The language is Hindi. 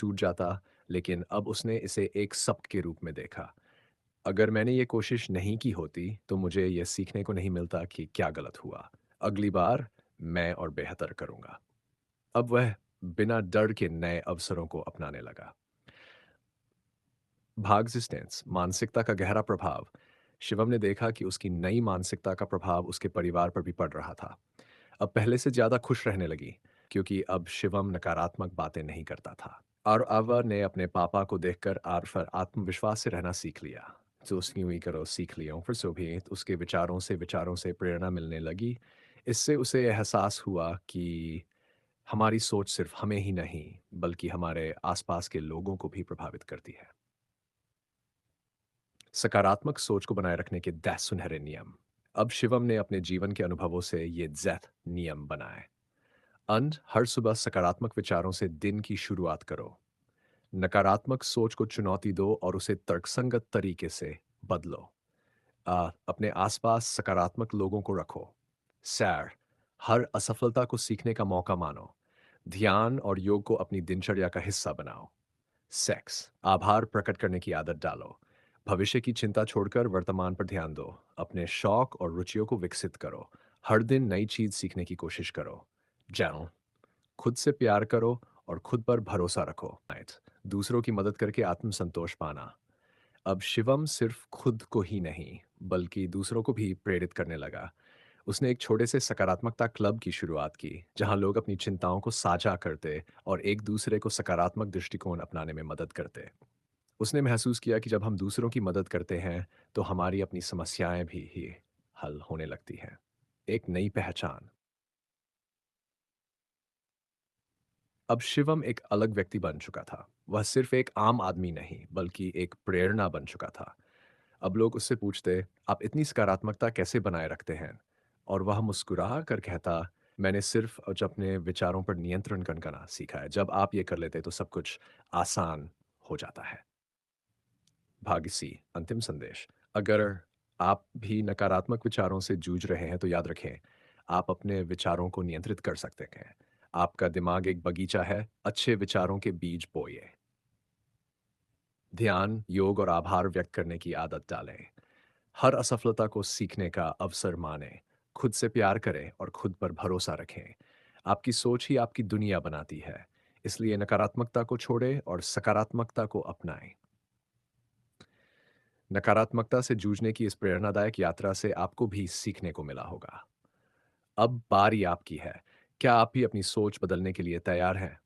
टूट जाता, लेकिन अब उसने इसे एक सब्क के रूप में देखा। अगर मैंने ये कोशिश नहीं की होती, तो मुझे ये सीखने को नहीं मिलता कि क्या गलत हुआ। अगली बार मैं और बेहतर करूँगा। अब वह बिना डर के नए अवसरों को अपनाने लगा। भागजिस्टेंस मानसिकता का गहरा प्रभाव। शिवम ने देखा कि उसकी नई मानसिकता का प्रभाव उसके परिवार पर भी पड़ रहा था। अब पहले से ज्यादा खुश रहने लगी, क्योंकि अब शिवम नकारात्मक बातें नहीं करता था। और अवा ने अपने पापा को देखकर आर आत्मविश्वास से रहना सीख लिया। तो उसकी हुई करो सीख लिया फिर सो भी उसके विचारों से प्रेरणा मिलने लगी। इससे उसे एहसास हुआ कि हमारी सोच सिर्फ हमें ही नहीं, बल्कि हमारे आसपास के लोगों को भी प्रभावित करती है। सकारात्मक सोच को बनाए रखने के 10 सुनहरे नियम। अब शिवम ने अपने जीवन के अनुभवों से ये 10 नियम बनाए। हर सुबह सकारात्मक विचारों से दिन की शुरुआत करो। नकारात्मक सोच को चुनौती दो और उसे तर्कसंगत तरीके से बदलो। अपने आसपास सकारात्मक लोगों को रखो। सैर, हर असफलता को सीखने का मौका मानो। ध्यान और योग को अपनी दिनचर्या का हिस्सा बनाओ। सेक्स, आभार प्रकट करने की आदत डालो। भविष्य की चिंता छोड़कर वर्तमान पर ध्यान दो। अपने शौक और रुचियों को विकसित करो। हर दिन नई चीज सीखने की कोशिश करो। जर्नल, खुद से प्यार करो और खुद पर भरोसा रखो। दूसरों की मदद करके आत्मसंतोष पाना। अब शिवम सिर्फ खुद को ही नहीं, बल्कि दूसरों को भी प्रेरित करने लगा। उसने एक छोटे से सकारात्मकता क्लब की शुरुआत की, जहां लोग अपनी चिंताओं को साझा करते और एक दूसरे को सकारात्मक दृष्टिकोण अपनाने में मदद करते। उसने महसूस किया कि जब हम दूसरों की मदद करते हैं, तो हमारी अपनी समस्याएं भी ही हल होने लगती हैं। एक नई पहचान। अब शिवम एक अलग व्यक्ति बन चुका था। वह सिर्फ एक आम आदमी नहीं, बल्कि एक प्रेरणा बन चुका था। अब लोग उससे पूछते, आप इतनी सकारात्मकता कैसे बनाए रखते हैं? और वह मुस्कुरा कर कहता, मैंने सिर्फ अपने विचारों पर नियंत्रण करना सीखा है। जब आप ये कर लेते, तो सब कुछ आसान हो जाता है। भाग्य सी, अंतिम संदेश। अगर आप भी नकारात्मक विचारों से जूझ रहे हैं, तो याद रखें, आप अपने विचारों को नियंत्रित कर सकते हैं। आपका दिमाग एक बगीचा है, अच्छे विचारों के बीज बोइए। ध्यान, योग और आभार व्यक्त करने की आदत डालें। हर असफलता को सीखने का अवसर मानें। खुद से प्यार करें और खुद पर भरोसा रखें। आपकी सोच ही आपकी दुनिया बनाती है। इसलिए नकारात्मकता को छोड़ें और सकारात्मकता को अपनाएं। नकारात्मकता से जूझने की इस प्रेरणादायक यात्रा से आपको भी सीखने को मिला होगा। अब बारी आपकी है। क्या आप भी अपनी सोच बदलने के लिए तैयार हैं?